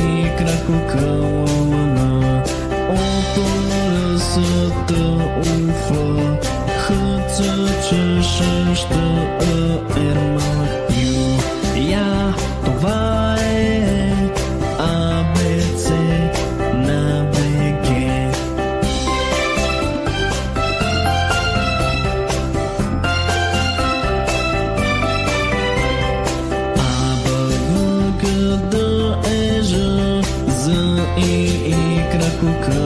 и кракокълна от ръсата уфа хъца чешеща ермак ю. Я, това е АБЦ на БГ. АБГД е Ж, З и кракокълна